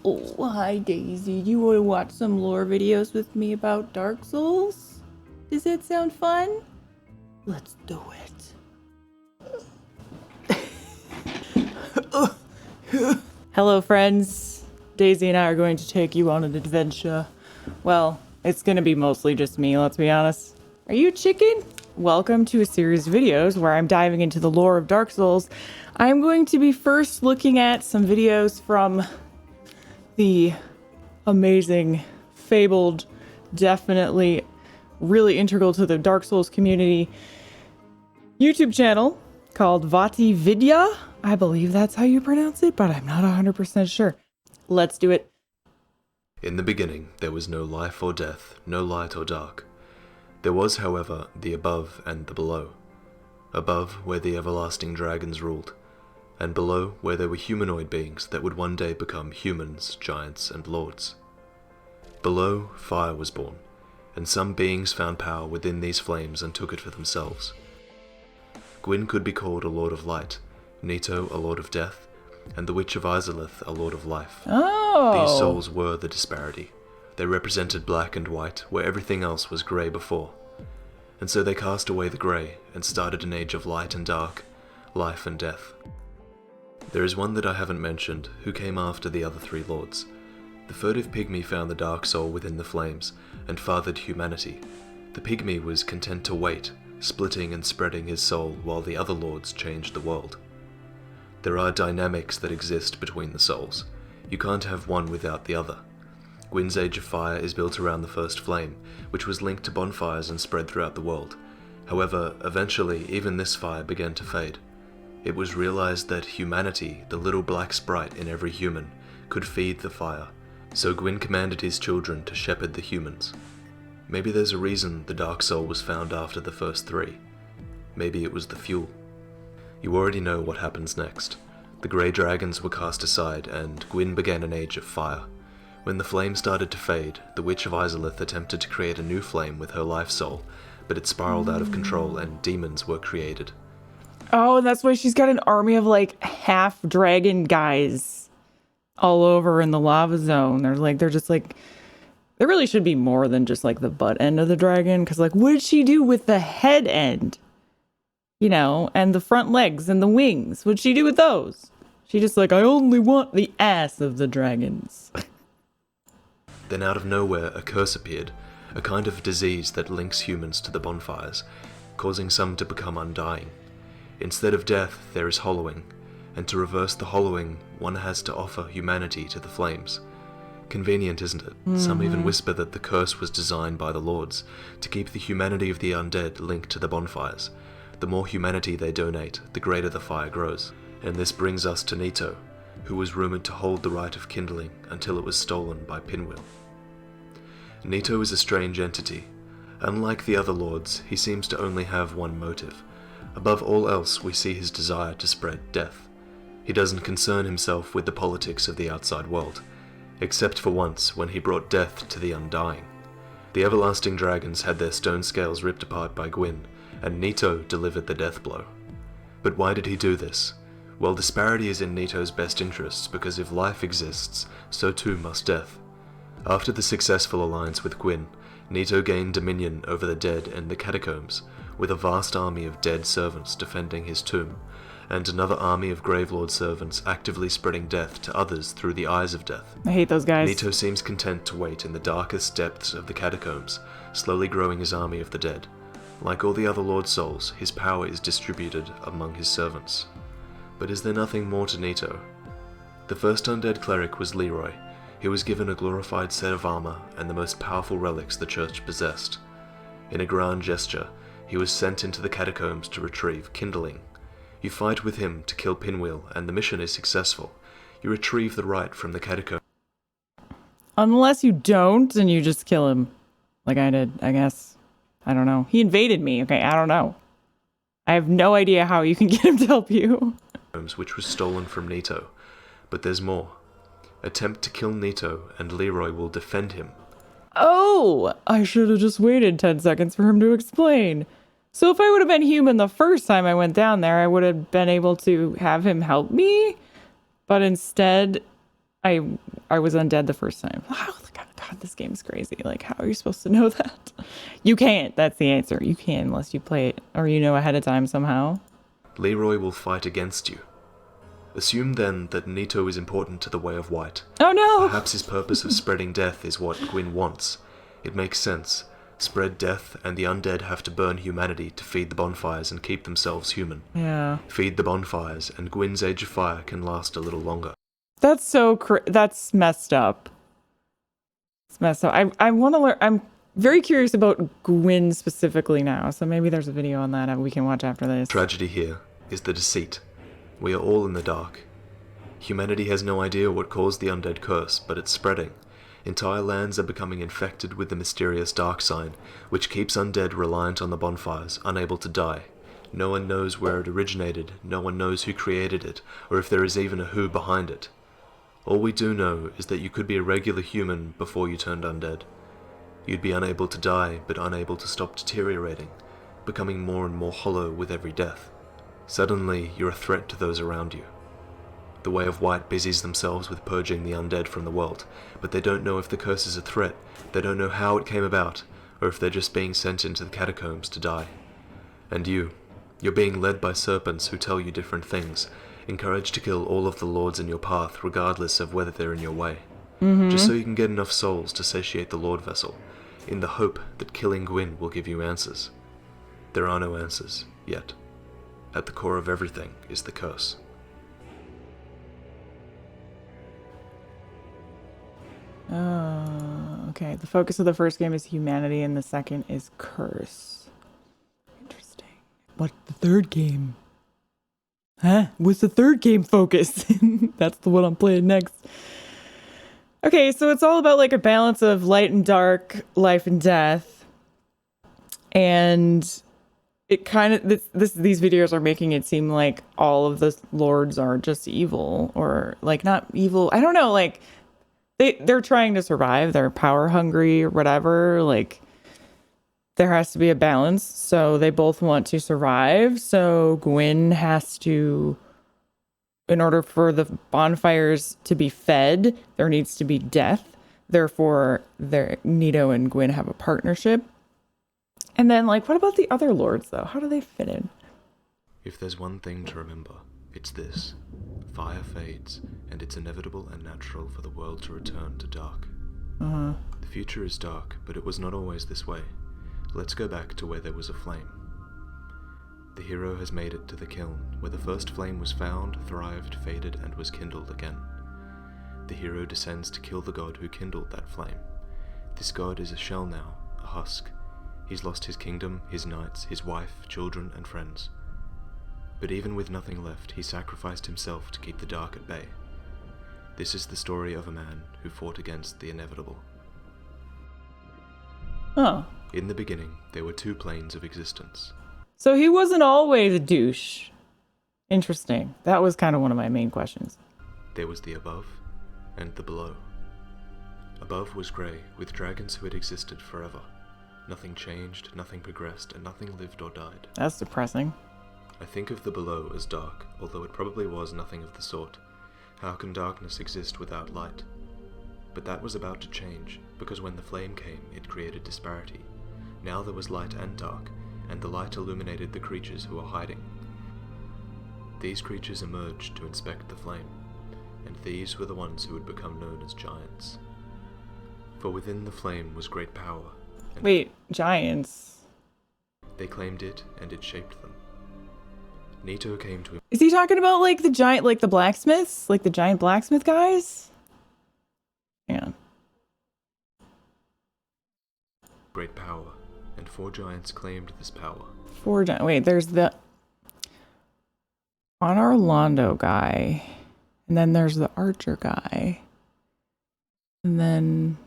Oh, hi Daisy. Do you want to watch some lore videos with me about Dark Souls? Does that sound fun? Let's do it. Hello friends. Daisy and I are going to take you on an adventure. Well, it's gonna be mostly just me, let's be honest. Are you chicken? Welcome to a series of videos where I'm diving into the lore of Dark Souls. I'm going to be first looking at some videos from the amazing, fabled, definitely really integral to the Dark Souls community YouTube channel called Vati Vidya. I believe that's how you pronounce it, but I'm not 100% sure. Let's do it. In the beginning, there was no life or death, no light or dark. There was, however, the above and the below. Above, where the everlasting dragons ruled, and below, where there were humanoid beings that would one day become humans, giants, and lords. Below, fire was born, and some beings found power within these flames and took it for themselves. Gwyn could be called a lord of light, Nito a lord of death, and the Witch of Izalith a lord of life. Oh! These souls were the disparity. They represented black and white, where everything else was grey before. And so they cast away the grey, and started an age of light and dark, life and death. There is one that I haven't mentioned, who came after the other three lords. The furtive pygmy found the dark soul within the flames, and fathered humanity. The pygmy was content to wait, splitting and spreading his soul while the other lords changed the world. There are dynamics that exist between the souls. You can't have one without the other. Gwyn's Age of Fire is built around the first flame, which was linked to bonfires and spread throughout the world. However, eventually even this fire began to fade. It was realized that humanity, the little black sprite in every human, could feed the fire, so Gwyn commanded his children to shepherd the humans. Maybe there's a reason the Dark Soul was found after the first three. Maybe it was the fuel. You already know what happens next. The grey dragons were cast aside, and Gwyn began an age of fire. When the flame started to fade, the Witch of Izalith attempted to create a new flame with her life soul, but it spiraled out of control and demons were created. Oh, and that's why she's got an army of like half dragon guys all over in the lava zone. They're just like, there really should be more than just like the butt end of the dragon. Cause like, what did she do with the head end? You know, and the front legs and the wings. What'd she do with those? She just like, I only want the ass of the dragons. Then out of nowhere, a curse appeared, a kind of disease that links humans to the bonfires, causing some to become undying. Instead of death, there is hollowing, and to reverse the hollowing, one has to offer humanity to the flames. Convenient, isn't it? Mm-hmm. Some even whisper that the curse was designed by the lords, to keep the humanity of the undead linked to the bonfires. The more humanity they donate, the greater the fire grows. And this brings us to Nito, who was rumoured to hold the right of kindling until it was stolen by Pinwheel. Nito is a strange entity. Unlike the other lords, he seems to only have one motive. Above all else, we see his desire to spread death. He doesn't concern himself with the politics of the outside world, except for once when he brought death to the undying. The everlasting dragons had their stone scales ripped apart by Gwyn, and Nito delivered the death blow. But why did he do this? Well, disparity is in Nito's best interests, because if life exists, so too must death. After the successful alliance with Gwyn, Nito gained dominion over the dead and the catacombs, with a vast army of dead servants defending his tomb, and another army of Gravelord servants actively spreading death to others through the eyes of death. I hate those guys. Nito seems content to wait in the darkest depths of the catacombs, slowly growing his army of the dead. Like all the other Lord Souls, his power is distributed among his servants. But is there nothing more to Nito? The first undead cleric was Leroy. He was given a glorified set of armor and the most powerful relics the church possessed. In a grand gesture, he was sent into the catacombs to retrieve kindling. You fight with him to kill Pinwheel, and the mission is successful. You retrieve the right from the catacombs. Unless you don't, and you just kill him. Like I did, I guess. I don't know. He invaded me. Okay, I don't know. I have no idea how you can get him to help you. Which was stolen from Nito. But there's more. Attempt to kill Nito, and Leroy will defend him. Oh! I should have just waited 10 seconds for him to explain. So if I would have been human the first time I went down there, I would have been able to have him help me. But instead, I I was undead the first time. Oh, God, this game's crazy. Like, how are you supposed to know that? You can't. That's the answer. You can't unless you play it or you know ahead of time somehow. Leroy will fight against you. Assume then that Nito is important to the Way of White. Oh no! Perhaps his purpose of spreading death is what Gwyn wants. It makes sense. Spread death, and the undead have to burn humanity to feed the bonfires and keep themselves human. Yeah. Feed the bonfires, and Gwyn's Age of Fire can last a little longer. That's so that's messed up. It's messed up. I want to learn. I'm very curious about Gwyn specifically now, so maybe there's a video on that we can watch after this. Tragedy here is the deceit. We are all in the dark. Humanity has no idea what caused the undead curse, but it's spreading. Entire lands are becoming infected with the mysterious dark sign, which keeps undead reliant on the bonfires, unable to die. No one knows where it originated, no one knows who created it, or if there is even a who behind it. All we do know is that you could be a regular human before you turned undead. You'd be unable to die, but unable to stop deteriorating, becoming more and more hollow with every death. Suddenly, you're a threat to those around you. The Way of White busies themselves with purging the undead from the world, but they don't know if the curse is a threat, they don't know how it came about, or if they're just being sent into the catacombs to die. And you're being led by serpents who tell you different things, encouraged to kill all of the lords in your path regardless of whether they're in your way. Just so you can get enough souls to satiate the Lord Vessel, in the hope that killing Gwyn will give you answers. There are no answers, yet. At the core of everything is the curse. Okay. The focus of the first game is humanity, and the second is curse. Interesting. What the third game? Huh? What's the third game focus? That's the one I'm playing next. Okay, so it's all about like a balance of light and dark, life and death. And it kind of these videos are making it seem like all of the lords are just evil, or like not evil. I don't know, like they're trying to survive, they're power hungry or whatever. Like there has to be a balance, so they both want to survive. So Gwyn has to, in order for the bonfires to be fed, there needs to be death. Therefore, Nito and Gwyn have a partnership. And then, like, what about the other lords, though? How do they fit in? If there's one thing to remember, it's this. Fire fades, and it's inevitable and natural for the world to return to dark. The future is dark, but it was not always this way. Let's go back to where there was a flame. The hero has made it to the kiln, where the first flame was found, thrived, faded, and was kindled again. The hero descends to kill the god who kindled that flame. This god is a shell now, a husk. He's lost his kingdom, his knights, his wife, children, and friends. But even with nothing left, he sacrificed himself to keep the dark at bay. This is the story of a man who fought against the inevitable. Oh. In the beginning, there were two planes of existence. So he wasn't always a douche. Interesting. That was kind of one of my main questions. There was the above and the below. Above was grey, with dragons who had existed forever. Nothing changed, nothing progressed, and nothing lived or died. That's depressing. I think of the below as dark, although it probably was nothing of the sort. How can darkness exist without light? But that was about to change, because when the flame came, it created disparity. Now there was light and dark, and the light illuminated the creatures who were hiding. These creatures emerged to inspect the flame, and these were the ones who would become known as giants. For within the flame was great power. Wait, giants? They claimed it, and it shaped them. Nito came to him. Is he talking about like the giant, like the blacksmiths? Like the giant blacksmith guys? Yeah. Great power, and 4 giants claimed this power. 4 giants. Wait, there's the Orlando guy, and then there's the Archer guy, and then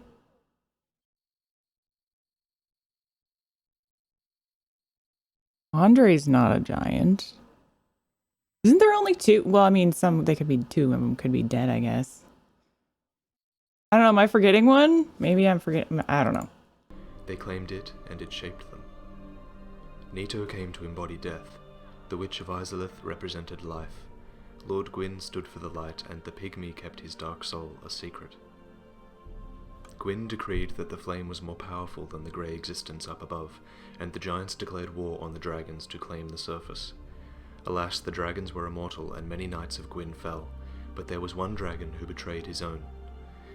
Andre's not a giant. Isn't there only 2? Well, I mean, they could be 2 of them could be dead, I guess. I don't know, am I forgetting one? Maybe I'm forgetting, I don't know. They claimed it, and it shaped them. Nito came to embody death. The Witch of Izalith represented life. Lord Gwyn stood for the light, and the pygmy kept his dark soul a secret. Gwyn decreed that the flame was more powerful than the grey existence up above, and the giants declared war on the dragons to claim the surface. Alas, the dragons were immortal, and many knights of Gwyn fell, but there was one dragon who betrayed his own.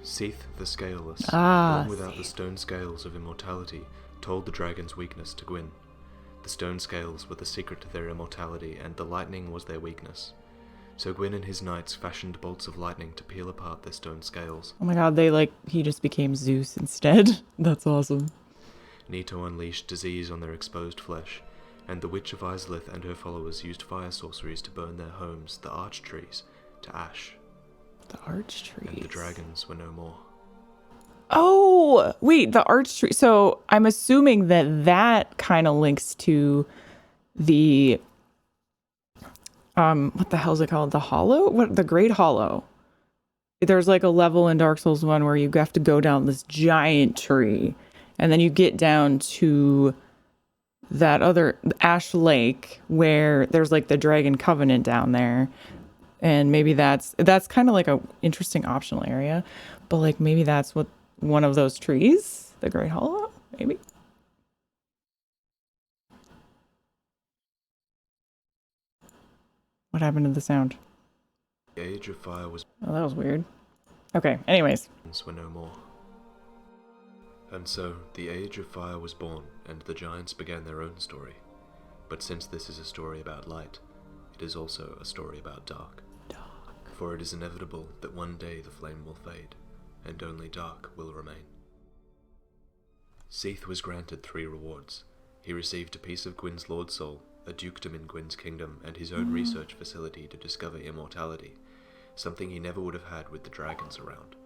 Seath the Scaleless, born without the stone scales of immortality, told the dragon's weakness to Gwyn. The stone scales were the secret to their immortality, and the lightning was their weakness. So Gwyn and his knights fashioned bolts of lightning to peel apart their stone scales. Oh my god, he just became Zeus instead. That's awesome. Nito unleashed disease on their exposed flesh, and the Witch of Izalith and her followers used fire sorceries to burn their homes, the arch trees, to ash. The arch trees. And the dragons were no more. Oh, wait, the arch tree. So I'm assuming that kind of links to the, what the hell is it called? The Hollow? What? The Great Hollow. There's like a level in Dark Souls 1 where you have to go down this giant tree, and then you get down to that other Ash Lake where there's like the Dragon Covenant down there. And maybe that's kind of like a interesting optional area, but like maybe that's what one of those trees, the Great Hollow, maybe. What happened to the sound? The Age of Fire was... Oh, that was weird. Okay, anyways. were no more. And so, the Age of Fire was born, and the giants began their own story. But since this is a story about light, it is also a story about dark. For it is inevitable that one day the flame will fade, and only dark will remain. Seath was granted 3 rewards. He received a piece of Gwyn's Lord Soul, a dukedom in Gwyn's kingdom, and his own research facility to discover immortality, something he never would have had with the dragons around.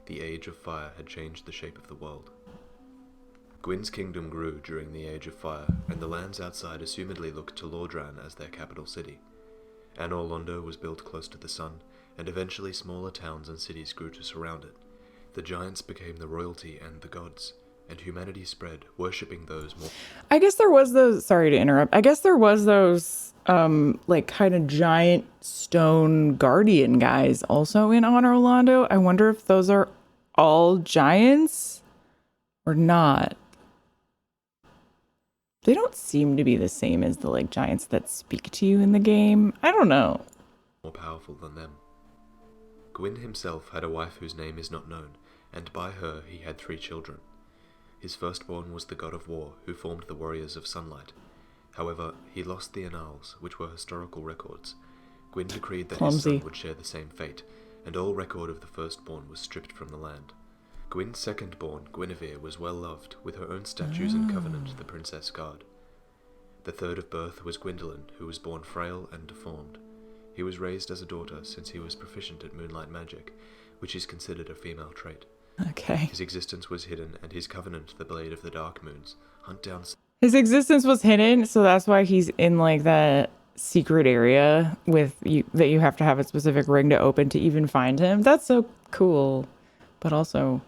The Age of Fire had changed the shape of the world. Gwyn's kingdom grew during the Age of Fire, and the lands outside assumedly looked to Lordran as their capital city. Anor Londo was built close to the sun, and eventually smaller towns and cities grew to surround it. The giants became the royalty and the gods, and humanity spread, worshipping those more... I guess there was those... Sorry to interrupt. I guess there was those, like, kind of giant stone guardian guys also in Anor Londo. I wonder if those are all giants or not. They don't seem to be the same as the, like, giants that speak to you in the game. I don't know. More powerful than them. Gwyn himself had a wife whose name is not known, and by her he had 3 children. His firstborn was the god of war, who formed the warriors of sunlight. However, he lost the annals, which were historical records. Gwyn decreed that his son would share the same fate, and all record of the firstborn was stripped from the land. Gwyn's second-born, Guinevere, was well loved, with her own statues and covenant, the princess guard. The third of birth was Gwyndolin, who was born frail and deformed. He was raised as a daughter since he was proficient at moonlight magic, which is considered a female trait. Okay. His existence was hidden, and his covenant, the Blade of the Dark Moons, hunt down... His existence was hidden, so that's why he's in, like, that secret area with you, that you have to have a specific ring to open to even find him. That's so cool, but also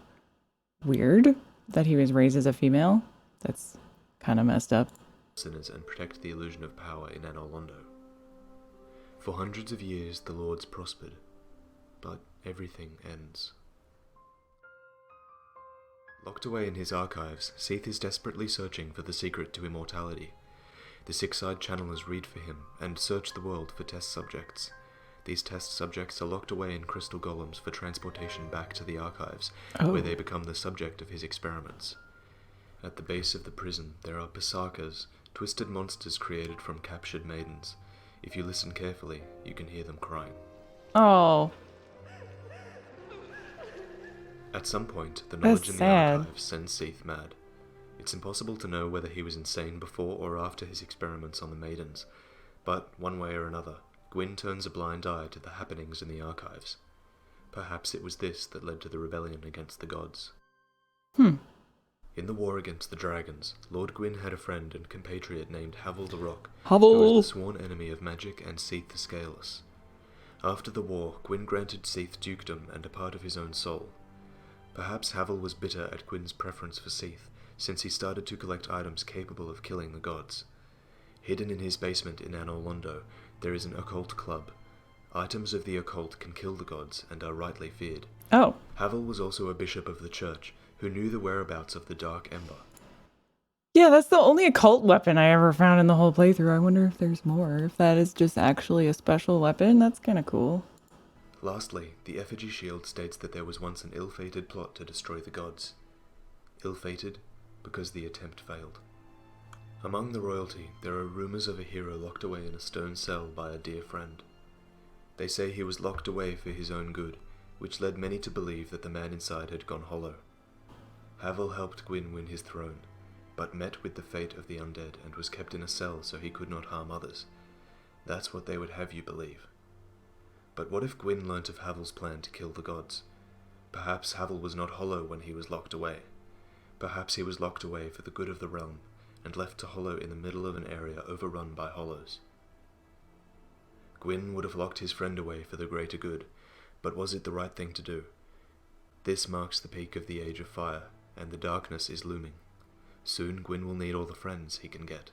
weird that he was raised as a female. That's kind of messed up. Sinners and protect the illusion of power in Anor Londo. For hundreds of years the lords prospered, but everything ends. Locked away in his archives, Seath is desperately searching for the secret to immortality. The 6-eyed channelers read for him and search the world for test subjects. These test subjects are locked away in crystal golems for transportation back to the archives, where they become the subject of his experiments. At the base of the prison there are Pisakas, twisted monsters created from captured maidens. If you listen carefully, you can hear them crying. Oh. At some point, the knowledge That's in the sad. archives sends Seath mad. It's impossible to know whether he was insane before or after his experiments on the maidens, but one way or another, Gwyn turns a blind eye to the happenings in the archives. Perhaps it was this that led to the rebellion against the gods. In the war against the dragons, Lord Gwyn had a friend and compatriot named Havel the Rock, who was the sworn enemy of magic and Seath the Scaleless. After the war, Gwyn granted Seath dukedom and a part of his own soul. Perhaps Havel was bitter at Gwyn's preference for Seath, since he started to collect items capable of killing the gods. Hidden in his basement in Anor Londo, there is an occult club. Items of the occult can kill the gods and are rightly feared. Oh. Havel was also a bishop of the church who knew the whereabouts of the Dark Ember. Yeah, that's the only occult weapon I ever found in the whole playthrough. I wonder if there's more. If that is just actually a special weapon, that's kind of cool. Lastly, the effigy shield states that there was once an ill-fated plot to destroy the gods. Ill-fated because the attempt failed. Among the royalty, there are rumours of a hero locked away in a stone cell by a dear friend. They say he was locked away for his own good, which led many to believe that the man inside had gone hollow. Havel helped Gwyn win his throne, but met with the fate of the undead and was kept in a cell so he could not harm others. That's what they would have you believe. But what if Gwyn learnt of Havel's plan to kill the gods? Perhaps Havel was not hollow when he was locked away. Perhaps he was locked away for the good of the realm, and left to hollow in the middle of an area overrun by hollows. Gwyn would have locked his friend away for the greater good, but was it the right thing to do? This marks the peak of the Age of Fire, and the darkness is looming. Soon Gwyn will need all the friends he can get.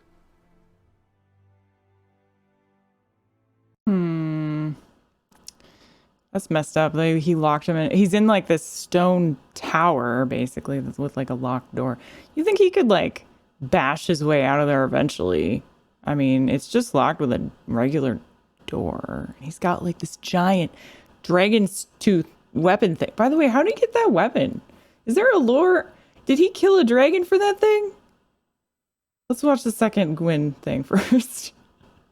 That's messed up. Like, he locked him in. He's in like this stone tower, basically, that's with like a locked door. You think he could like bash his way out of there eventually? I mean, it's just locked with a regular door. He's got like this giant dragon's tooth weapon thing. By the way, how did he get that weapon? Is there a lore? Did he kill a dragon for that thing? Let's watch the second Gwyn thing first.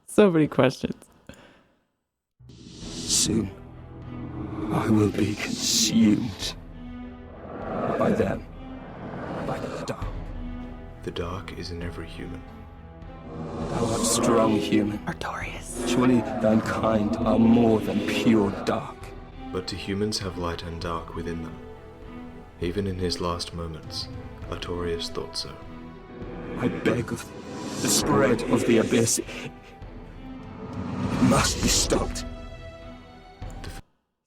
So many questions. Soon, I will be consumed by them, by the dark. The dark is in every human. Thou art strong, human. Artorias. Surely thine kind are more than pure dark. But do humans have light and dark within them? Even in his last moments, Artorias thought so. I beg of the spread of the abyss. It must be stopped.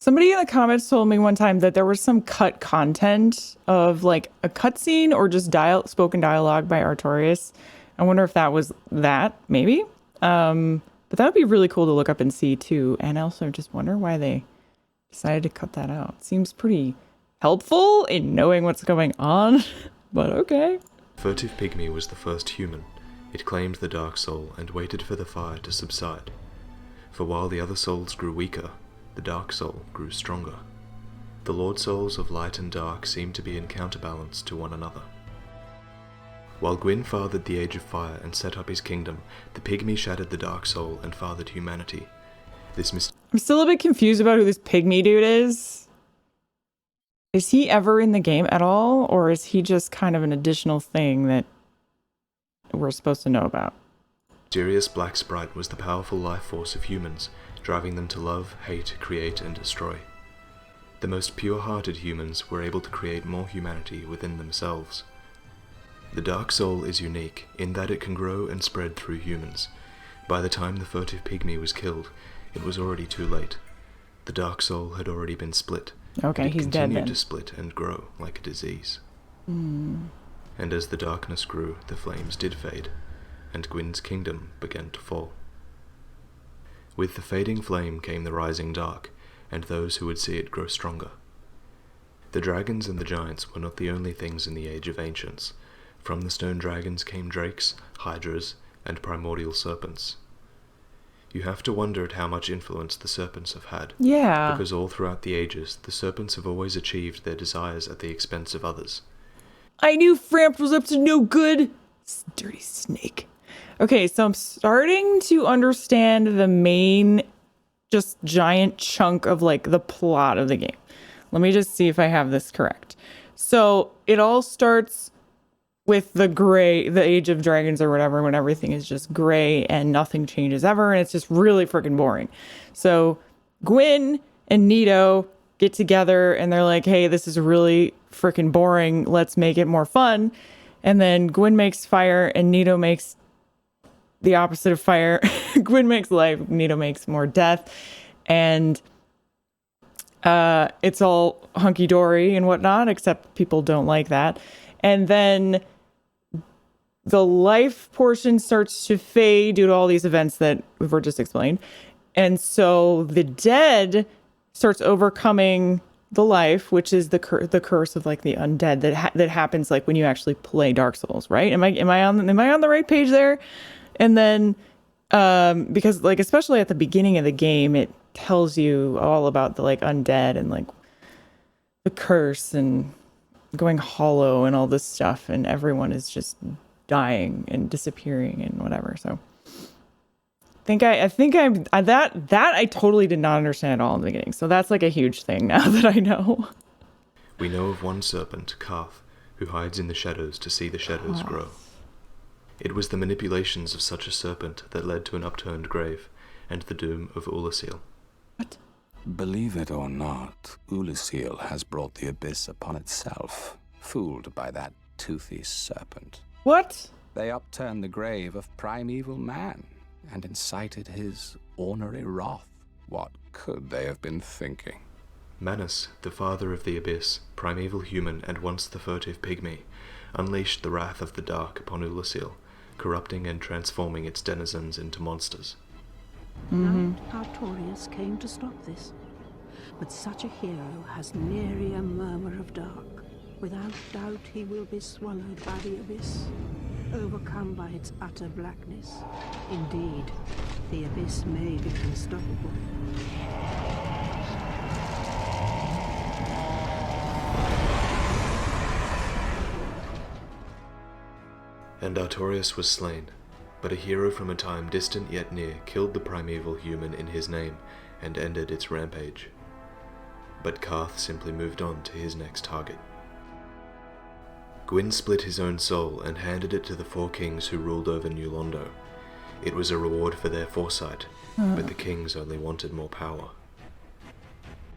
Somebody in the comments told me one time that there was some cut content of like a cutscene or just spoken dialogue by Artorias. I wonder if that was that, maybe. But that would be really cool to look up and see too. And I also just wonder why they decided to cut that out. Seems pretty helpful in knowing what's going on, but okay. Furtive Pygmy was the first human. It claimed the dark soul and waited for the fire to subside. For while the other souls grew weaker, the dark soul grew stronger. The Lord Souls of light and dark seemed to be in counterbalance to one another. While Gwyn fathered the Age of Fire and set up his kingdom, the Pygmy shattered the dark soul and fathered humanity. I'm still a bit confused about who this Pygmy dude is. Is he ever in the game at all, or is he just kind of an additional thing that we're supposed to know about? Mysterious black sprite was the powerful life force of humans, driving them to love, hate, create, and destroy. The most pure-hearted humans were able to create more humanity within themselves. The Dark Soul is unique in that it can grow and spread through humans. By the time the furtive Pygmy was killed, it was already too late. The Dark Soul had already been split. Okay, he's dead then. It continued to split and grow like a disease. And as the darkness grew, the flames did fade, and Gwyn's kingdom began to fall. With the fading flame came the rising dark, and those who would see it grow stronger. The dragons and the giants were not the only things in the Age of Ancients. From the stone dragons came drakes, hydras, and primordial serpents. You have to wonder at how much influence the serpents have had. Yeah. Because all throughout the ages, the serpents have always achieved their desires at the expense of others. I knew Framp was up to no good. Dirty snake. Okay, so I'm starting to understand the main, just giant chunk of like the plot of the game. Let me just see if I have this correct. So it all starts with the Age of Dragons or whatever, when everything is just gray and nothing changes ever, and it's just really freaking boring. So Gwyn and Nito get together and they're like, hey, this is really freaking boring. Let's make it more fun. And then Gwyn makes fire and Nito makes the opposite of fire. Gwyn makes life, Nito makes more death. And it's all hunky-dory and whatnot, except people don't like that. And then the life portion starts to fade due to all these events that we've just explained. And so the dead starts overcoming the life, which is the curse of like the undead that happens like when you actually play Dark Souls, right? Am I on the right page there? And then because like especially at the beginning of the game, it tells you all about the like undead and like the curse and going hollow and all this stuff, and everyone is just dying and disappearing and whatever. So I totally did not understand at all in the beginning. So that's like a huge thing now that I know. We know of one serpent, Karth, who hides in the shadows to see the shadows grow. It was the manipulations of such a serpent that led to an upturned grave and the doom of Ulasil. What? Believe it or not, Ulasil has brought the abyss upon itself, fooled by that toothy serpent. What? They upturned the grave of primeval man and incited his ornery wrath. What could they have been thinking? Manus, the father of the abyss, primeval human and once the furtive pygmy, unleashed the wrath of the dark upon Ulasil, corrupting and transforming its denizens into monsters. Knight Artorius came to stop this, but such a hero has nary a murmur of dark. Without doubt he will be swallowed by the abyss, overcome by its utter blackness. Indeed, the abyss may be unstoppable. And Artorius was slain, but a hero from a time distant yet near killed the primeval human in his name and ended its rampage. But Karth simply moved on to his next target. Gwyn split his own soul and handed it to the four kings who ruled over New Londo. It was a reward for their foresight, but the kings only wanted more power.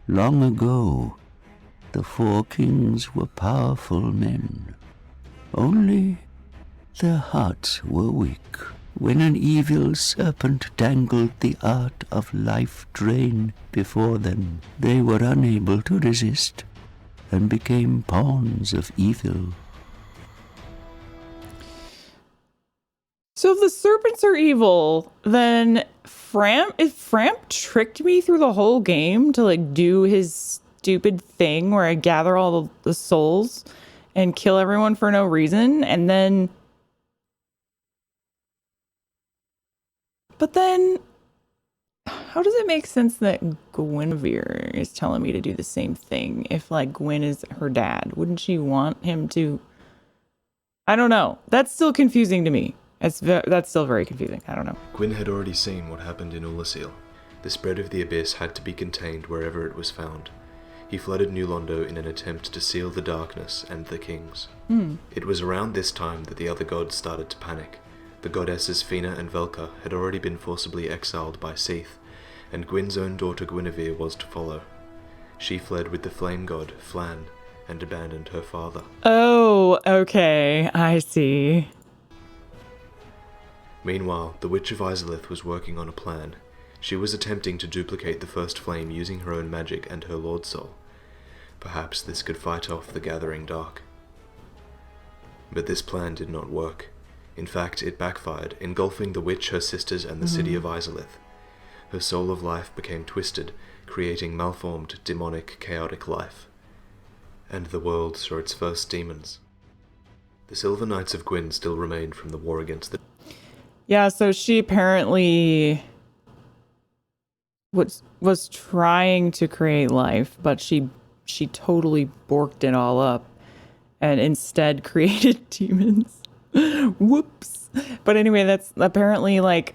Long ago, the four kings were powerful men. Only their hearts were weak. When an evil serpent dangled the art of life drain before them, they were unable to resist and became pawns of evil. So if the serpents are evil, then if Framp tricked me through the whole game to like do his stupid thing where I gather all the souls and kill everyone for no reason, and then but then how does it make sense that Guinevere is telling me to do the same thing if like Gwyn is her dad? Wouldn't she want him to? I don't know. That's still confusing to me. That's still very confusing. I don't know. Gwyn had already seen what happened in Ulasil. The spread of the abyss had to be contained wherever it was found. He flooded New Londo in an attempt to seal the darkness and the kings. It was around this time that the other gods started to panic. The goddesses Fina and Velka had already been forcibly exiled by Seath, and Gwyn's own daughter Guinevere was to follow. She fled with the flame god, Flan, and abandoned her father. Oh, okay. I see. Meanwhile, the Witch of Izalith was working on a plan. She was attempting to duplicate the first flame using her own magic and her Lord Soul. Perhaps this could fight off the gathering dark. But this plan did not work. In fact, it backfired, engulfing the witch, her sisters, and the city of Izalith. Her soul of life became twisted, creating malformed, demonic, chaotic life. And the world saw its first demons. The Silver Knights of Gwyn still remained from the war against the... Yeah, so she apparently was trying to create life, but she totally borked it all up and instead created demons. Whoops. But anyway, that's apparently like,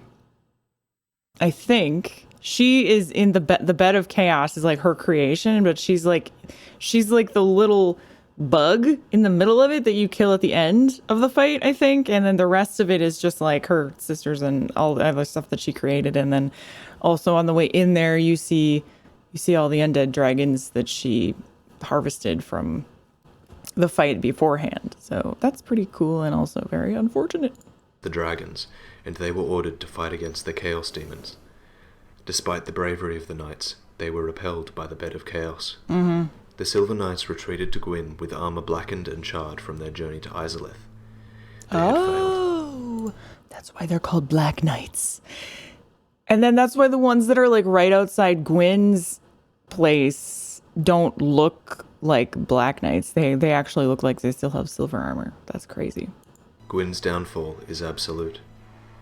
I think she is in the bed of chaos is like her creation, but she's like the little bug in the middle of it that you kill at the end of the fight, I think, and then the rest of it is just like her sisters and all the other stuff that she created. And then also on the way in there you see all the undead dragons that she harvested from the fight beforehand. So that's pretty cool and also very unfortunate. The dragons, and they were ordered to fight against the chaos demons. Despite the bravery of the knights, they were repelled by the bed of chaos. The Silver Knights retreated to Gwyn with armor blackened and charred from their journey to Izalith. They had failed. That's why they're called Black Knights. And then that's why the ones that are like right outside Gwyn's place don't look like Black Knights. They actually look like they still have silver armor. That's crazy. Gwyn's downfall is absolute.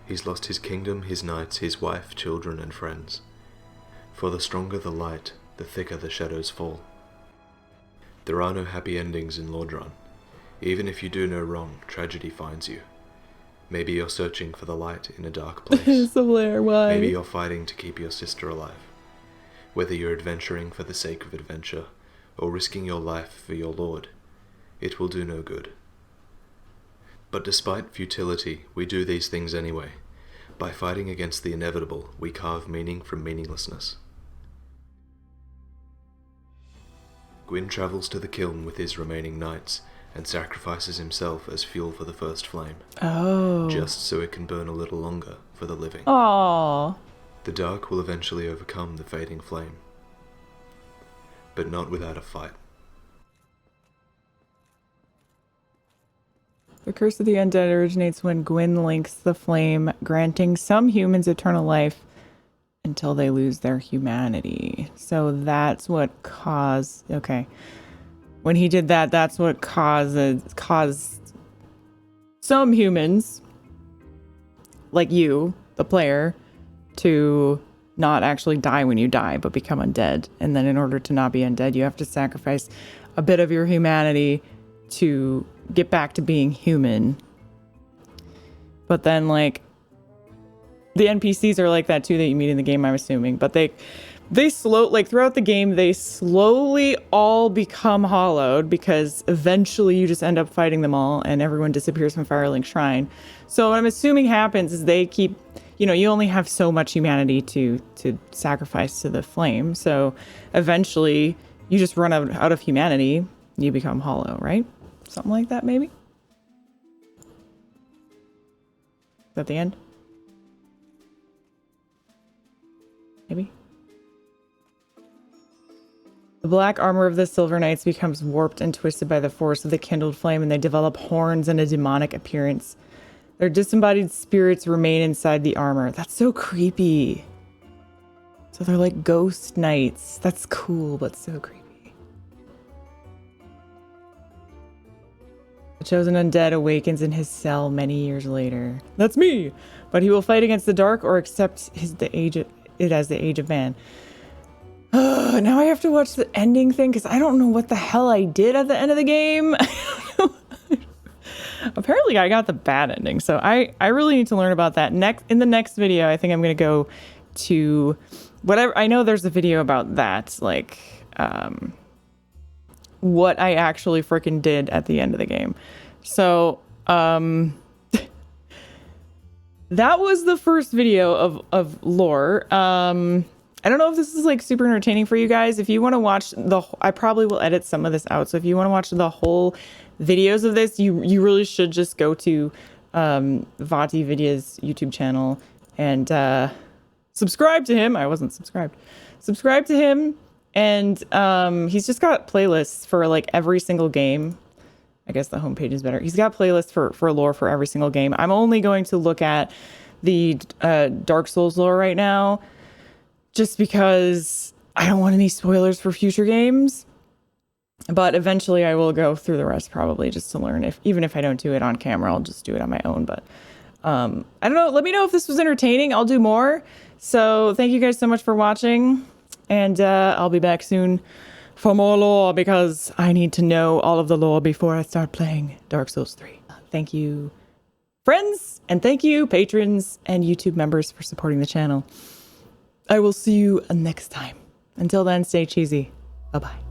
He's lost his kingdom, his knights, his wife, children, and friends. For the stronger the light, the thicker the shadows fall. There are no happy endings in Lordran. Even if you do no wrong, tragedy finds you. Maybe you're searching for the light in a dark place. Blair, why? Maybe you're fighting to keep your sister alive. Whether you're adventuring for the sake of adventure, or risking your life for your lord, it will do no good. But despite futility, we do these things anyway. By fighting against the inevitable, we carve meaning from meaninglessness. Gwyn travels to the kiln with his remaining knights, and sacrifices himself as fuel for the first flame. Oh. Just so it can burn a little longer for the living. Aww. The dark will eventually overcome the fading flame. But not without a fight. The curse of the undead originates when Gwyn links the flame, granting some humans eternal life until they lose their humanity. So that's what caused... Okay. When he did that, that's what caused some humans, like you, the player, to not actually die when you die, but become undead. And then in order to not be undead, you have to sacrifice a bit of your humanity to get back to being human. But then, like, the NPCs are like that too that you meet in the game, I'm assuming. But they throughout the game, they slowly all become hollowed because eventually you just end up fighting them all and everyone disappears from Firelink Shrine. So what I'm assuming happens is they keep, you only have so much humanity to sacrifice to the flame. So eventually you just run out of humanity, you become hollow, right? Something like that, maybe? Is that the end? Maybe? The black armor of the Silver Knights becomes warped and twisted by the force of the kindled flame, and they develop horns and a demonic appearance. Their disembodied spirits remain inside the armor. That's so creepy. So they're like ghost knights. That's cool, but so creepy. The chosen undead awakens in his cell many years later. That's me! But he will fight against the dark or accept it as the age of man. Now I have to watch the ending thing because I don't know what the hell I did at the end of the game. Apparently I got the bad ending, so I really need to learn about that. In the next video, I think I'm going to go to whatever. I know there's a video about that, like what I actually freaking did at the end of the game. So that was the first video of lore. I don't know if this is like super entertaining for you guys. If you want to watch I probably will edit some of this out. So if you want to watch the whole videos of this, you really should just go to Vati Vidya's YouTube channel and subscribe to him. I wasn't subscribed. Subscribe to him, and he's just got playlists for like every single game. I guess the homepage is better. He's got playlists for lore for every single game. I'm only going to look at the Dark Souls lore right now, just because I don't want any spoilers for future games. But eventually I will go through the rest probably just to learn. Even if I don't do it on camera, I'll just do it on my own. But I don't know. Let me know if this was entertaining. I'll do more. So thank you guys so much for watching. And I'll be back soon for more lore because I need to know all of the lore before I start playing Dark Souls 3. Thank you, friends. And thank you, patrons and YouTube members, for supporting the channel. I will see you next time. Until then, stay cheesy. Bye-bye.